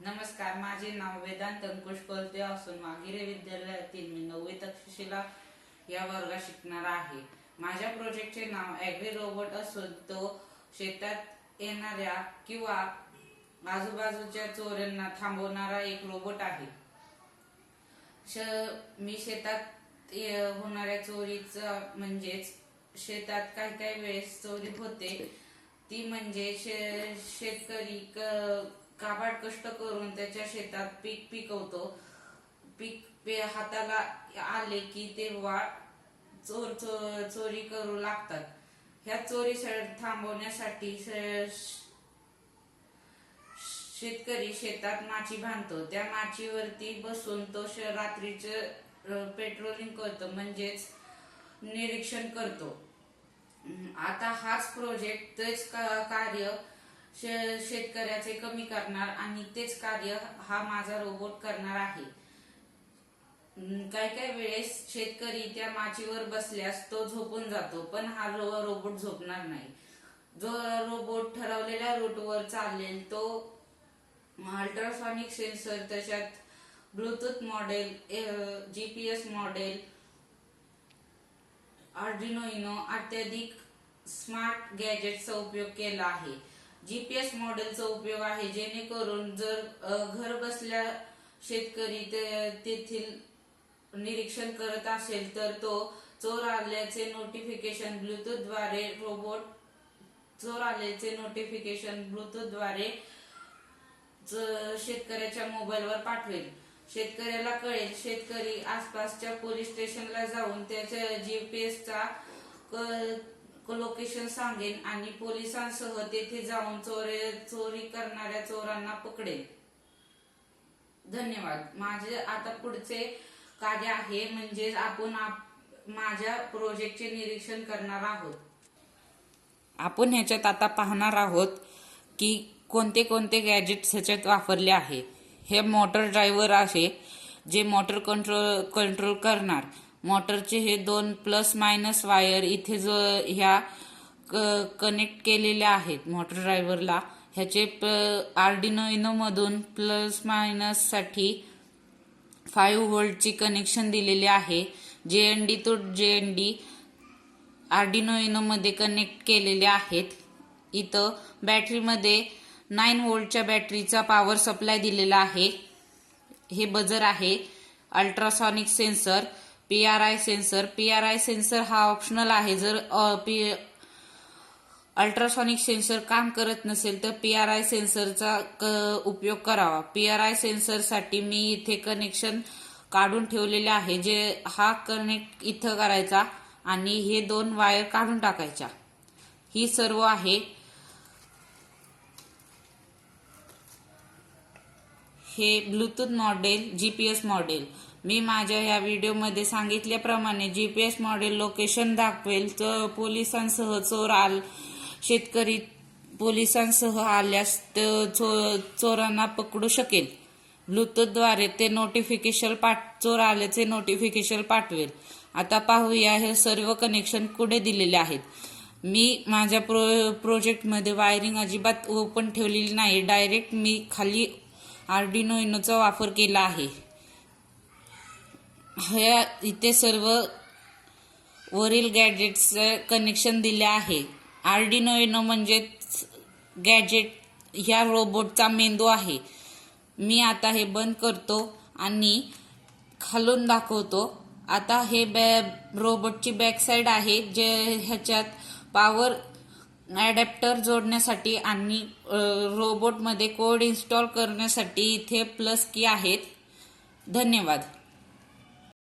नमस्कार, माझे नाव वेदांत अंकुश कोलते असून वागिरे विद्यालयातील मी 9वी तक्षशिला या वर्गात शिकणार आहे। माझ्या प्रोजेक्टचे नाव ॲग्री रोबोट असून तो शेतात येणाऱ्या किंवा आजूबाजूच्या चोऱ्यांना थांबवणारा एक रोबोट आहे। मी शेतात होणाऱ्या चोरीचा म्हणजेच शेतात काही वेळेस चोरी होते ती म्हणजे शेतकरी काबाड कष्ट करून त्याच्या शेतात पीक पिकवतो। पीक हाताला आले की तेव्हा चोरी करू लागतात। ह्या चोरी थांबवण्यासाठी शेतकरी शेतात माची बांधतो। त्या माचीवरती बसून तो रात्रीचं पेट्रोलिंग करतो म्हणजेच निरीक्षण करतो। आता हाच प्रोजेक्ट तेच कार्य शेतकऱ्याचे कमी करणार आणि तेच कार्य हा माझा रोबोट करणार आहे। काही वेळेस शेतकरी त्या माचीवर बसल्यास तो झोपून जातो, पण हा रोबोट झोपणार नाही। जो रोबोट ठरवलेल्या रूटवर चालेल तो अल्ट्रासॉनिक सेन्सर, त्याच्यात Bluetooth model, GPS model, Arduino Uno इत्यादी स्मार्ट गॅजेटचा उपयोग केला आहे। GPS मॉडेलचा उपयोग आहे जेणेकरून जर घर बसल्या शेतकरी तेथील निरीक्षण करत असेल तर तो चोर आल्याचे नोटिफिकेशन ब्लूटूथ द्वारे शेतकऱ्याच्या मोबाईलवर पाठवेल। शेतकऱ्याला कळेल। शेतकरी आसपासच्या पोलीस स्टेशनला जाऊन त्याच्या GPS चा लोकेशन सांगेल आणि पोलिसांसह तेथे जाऊन चोरी करणाऱ्या चोरांना पकडेल। धन्यवाद। माझे आता पुढचे कार्य आहे म्हणजे आपण माझ्या प्रोजेक्टचे निरीक्षण करणार आहोत। आपण ह्याच्यात आता पाहणार आहोत की कोणते कोणते गॅजेट्स ह्याच्यात वापरले आहे। हे मोटर ड्रायव्हर आहे जे मोटर कंट्रोल करणार। मोटरचे हे 2 प्लस मायनस वायर इथे जो ह्या कनेक्ट केलेल्या आहेत मोटर ड्रायव्हरला। ह्याचे आर्डिनो युनो मधून प्लस मायनस साठी 5 व्होल्टची कनेक्शन दिलेले आहे। JND तो JND आर्डिनो युनो मध्ये कनेक्ट केलेले आहेत। इथं बॅटरीमध्ये 9 व्होल्टच्या बॅटरीचा पॉवर सप्लाय दिलेला आहे। हे बजर आहे। Ultrasonic sensor, PRI sensor. PRI sensor हा ऑप्शनल आहे। जर अल्ट्रासॉनिक सेन्सर काम करत नसेल तर PRI सेन्सरचा उपयोग करावा। PRI सेन्सर साठी मी इथे कनेक्शन काढून ठेवलेले आहे। जे हा कनेक्ट इथं करायचा आणि हे 2 वायर काढून टाकायच्या। ही सर्व आहे। हे ब्लूटूथ मॉडेल, GPS मॉडेल। मी माझ्या या व्हिडिओमध्ये सांगितल्याप्रमाणे GPS मॉडेल लोकेशन दाखवेल तर पोलिसांसह शेतकरी पोलिसांसह आल्यास चोरांना पकडू शकेल। ब्लूटूथद्वारे ते चोर आल्याचे नोटिफिकेशन पाठवेल। आता पाहूया हे सर्व कनेक्शन कुठे दिलेले आहेत। मी माझ्या प्रोजेक्टमध्ये वायरिंग अजिबात ओपन ठेवलेली नाही। डायरेक्ट मी खाली आर्डिनो युनोचा वापर केला आहे। इथे सर्व वरील गॅजेट्सचे कनेक्शन दिले आहे। आर्डिनो युनो म्हणजे गॅजेट ह्या रोबोटचा मेंदू आहे। मी आता हे बंद करतो आणि खालून दाखवतो। आता हे रोबोटची बॅक साइड आहे जे ह्याच्यात पॉवर अडॅप्टर जोडण्यासाठी आणि रोबोटमध्ये कोड इन्स्टॉल करण्यासाठी इथे प्लस की आहेत। धन्यवाद।